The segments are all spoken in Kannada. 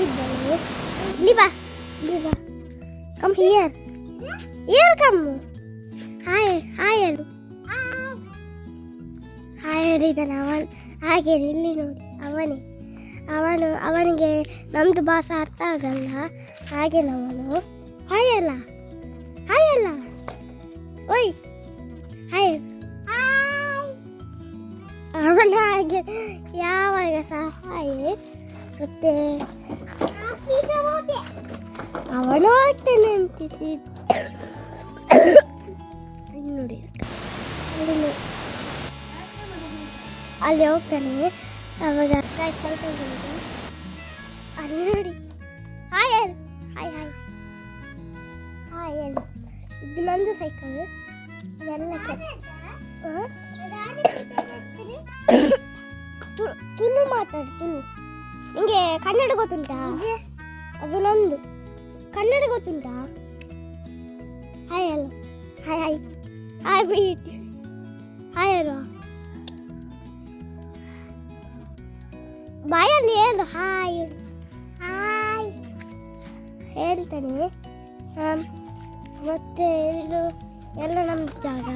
ಇದ್ದಾನೆ. ಇಲ್ಲಿ ಬಾ, ಇಲ್ಲಿ ಬಾ. Come here, here come. Hi hi ಹೇಳು. ಹಾಯ್ ಹೇಳಿದ್ದಾನೆ ಅವನು. ಹಾಗೆ ಇಲ್ಲಿ ನೋಡಿ, ಅವನಿಗೆ ನಮ್ಮದು ಭಾಷೆ ಅರ್ಥ ಆಗಲ್ಲ. ಹಾಗೆ ಅವನು ಹಾಯ್ ಅಲ್ಲ, ಹಾಯ್ ಅಲ್ಲ, ಓಯ್ ಹಾಯ್. ಅವನ ಹಾಗೆ ಯಾವಾಗ ಸಹ ಹಾಯ್. ಮತ್ತೆ ಅವನು ಹೋಗ್ತಾನೆ ಅಂತಿದ್ದ ನೋಡಿ, ಅಲ್ಲಿ ಹೋಗ್ತಾನೆ. ಅವಾಗ ಸ್ವಲ್ಪ ಅಲ್ಲಿ ನೋಡಿ, ಹಾಯ್ ಹೇಳು, ಹಾಯ್ ಹಾಯ್ ಹಾಯ್ ಹೇಳು. ಇದು ನಂದು ಸೈಕಲ್. ಇದೆಲ್ಲ ತುಳು ಮಾತಾಡು, ತುಳು. ನಿಂಗೆ ಕನ್ನಡ ಗೊತ್ತುಂಟಾ? ಅದು ನಂದು ಕನ್ನಡ ಗೊತ್ತುಂಟಾ? ಹಾಯ್ ಅಲ್ಲ, hi hi hi beat, hi ಅಲ್ವಾ? ಬಾಯಲ್ಲಿ ಹೇಳು ಹಾಯ್ ಹಾಯ್ ಹೇಳ್ತಾನೆ. ಮತ್ತೆ ಇದು ಎಲ್ಲ ನಮ್ಮ ಜಾಗ.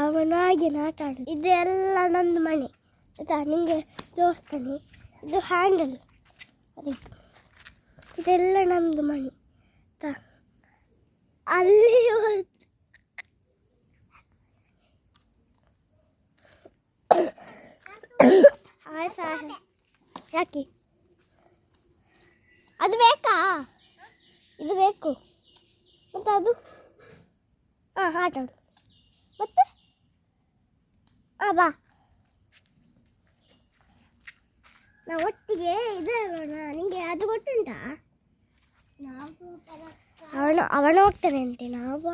ಅವನು ಹಾಗೆ ಆಟಾಡು. ಇದೆಲ್ಲ ನಂದು ಮನೆ ಆಯಿತಾ? ನಿಮಗೆ ತೋರಿಸ್ತಾನೆ. ಇದು ಹ್ಯಾಂಡಲ್, ಅದಕ್ಕೆ ಇದೆಲ್ಲ ನಮ್ಮದು ಮನೆ ಆಯಿತಾ? ಅಲ್ಲಿ ಯಾಕೆ ಅದು ಬೇಕಾ? ಇದು ಬೇಕು. ಮತ್ತು ಅದು ಆಟಾಡು. ಮತ್ತೆ ಬಾ, ನಾವು ಒಟ್ಟಿಗೆ ಇದು ಹೇಳೋಣ. ನಿಂಗೆ ಅದು ಗೊತ್ತುಂಟಾ? ಅವನು ಹೋಗ್ತಾನೆ ಅಂತೆ, ನಾವು